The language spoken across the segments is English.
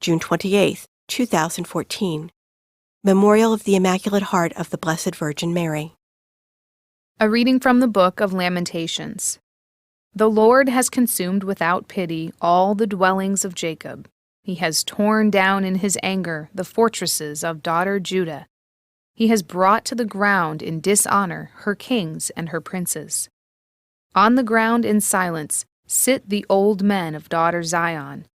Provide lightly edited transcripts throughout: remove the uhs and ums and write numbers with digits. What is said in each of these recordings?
June 28, 2014. Memorial of the Immaculate Heart of the Blessed Virgin Mary. A reading from the Book of Lamentations. The Lord has consumed without pity all the dwellings of Jacob. He has torn down in his anger the fortresses of daughter Judah. He has brought to the ground in dishonor her kings and her princes. On the ground in silence sit the old men of daughter Zion.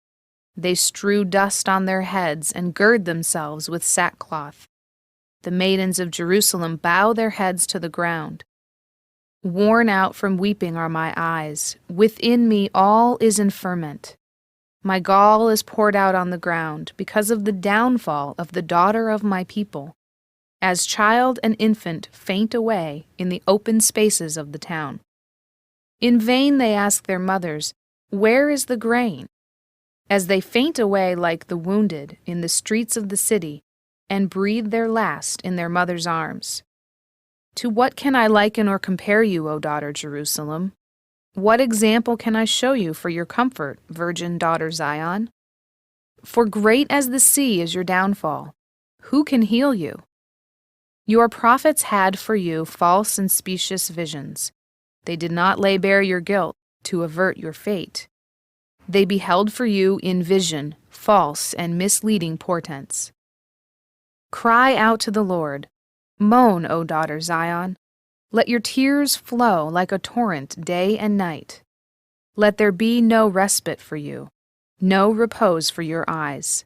They strew dust on their heads and gird themselves with sackcloth. The maidens of Jerusalem bow their heads to the ground. Worn out from weeping are my eyes. Within me all is in ferment. My gall is poured out on the ground because of the downfall of the daughter of my people. As child and infant faint away in the open spaces of the town. In vain they ask their mothers, "Where is the grain?" As they faint away like the wounded in the streets of the city, and breathe their last in their mother's arms. To what can I liken or compare you, O daughter Jerusalem? What example can I show you for your comfort, virgin daughter Zion? For great as the sea is your downfall. Who can heal you? Your prophets had for you false and specious visions. They did not lay bare your guilt to avert your fate. They beheld for you in vision false and misleading portents. Cry out to the Lord. Moan, O daughter Zion. Let your tears flow like a torrent day and night. Let there be no respite for you, no repose for your eyes.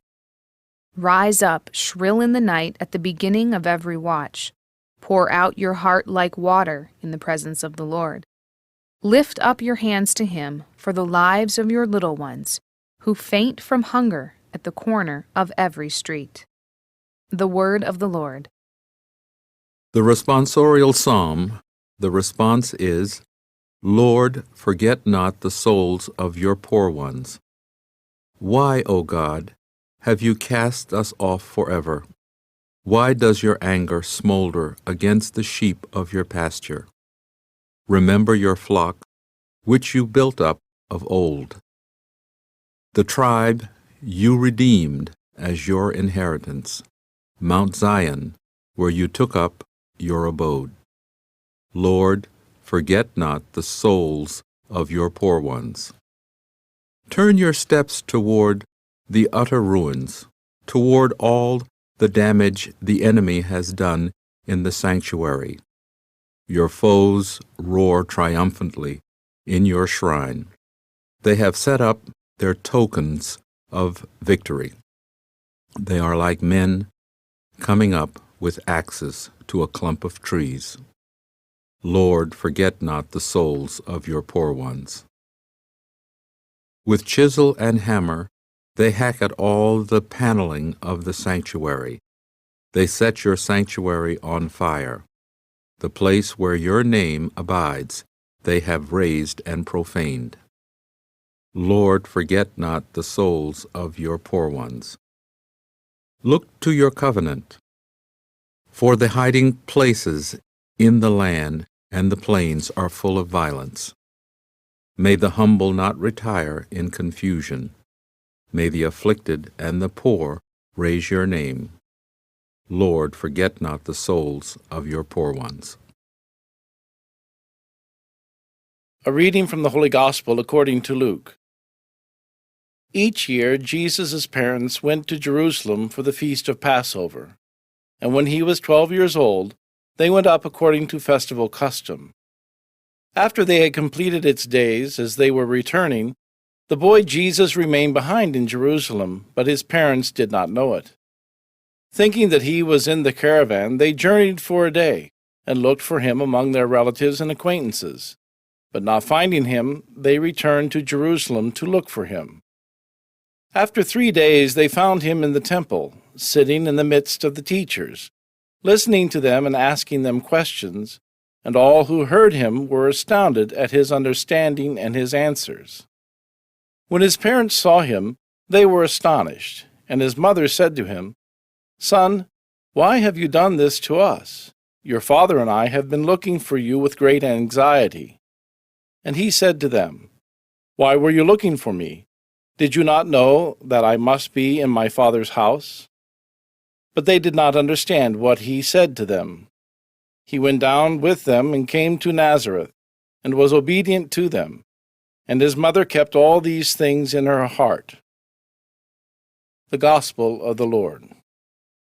Rise up, shrill in the night at the beginning of every watch. Pour out your heart like water in the presence of the Lord. Lift up your hands to him for the lives of your little ones, who faint from hunger at the corner of every street. The word of the Lord. The responsorial psalm, the response is, Lord, forget not the souls of your poor ones. Why, O God, have you cast us off forever? Why does your anger smolder against the sheep of your pasture? Remember your flock, which you built up of old. The tribe you redeemed as your inheritance, Mount Zion, where you took up your abode. Lord, forget not the souls of your poor ones. Turn your steps toward the utter ruins, toward all the damage the enemy has done in the sanctuary. Your foes roar triumphantly in your shrine. They have set up their tokens of victory. They are like men coming up with axes to a clump of trees. Lord, forget not the souls of your poor ones. With chisel and hammer, they hack at all the paneling of the sanctuary. They set your sanctuary on fire. The place where your name abides, they have razed and profaned. Lord, forget not the souls of your poor ones. Look to your covenant, for the hiding places in the land and the plains are full of violence. May the humble not retire in confusion. May the afflicted and the poor raise your name. Lord, forget not the souls of your poor ones. A reading from the Holy Gospel according to Luke. Each year Jesus' parents went to Jerusalem for the feast of Passover, and when he was 12 years old, they went up according to festival custom. After they had completed its days, as they were returning, the boy Jesus remained behind in Jerusalem, but his parents did not know it. Thinking that he was in the caravan, they journeyed for a day and looked for him among their relatives and acquaintances. But not finding him, they returned to Jerusalem to look for him. After 3 days they found him in the temple, sitting in the midst of the teachers, listening to them and asking them questions, and all who heard him were astounded at his understanding and his answers. When his parents saw him, they were astonished, and his mother said to him, "Son, why have you done this to us? Your father and I have been looking for you with great anxiety." And he said to them, "Why were you looking for me? Did you not know that I must be in my Father's house?" But they did not understand what he said to them. He went down with them and came to Nazareth, and was obedient to them. And his mother kept all these things in her heart. The Gospel of the Lord.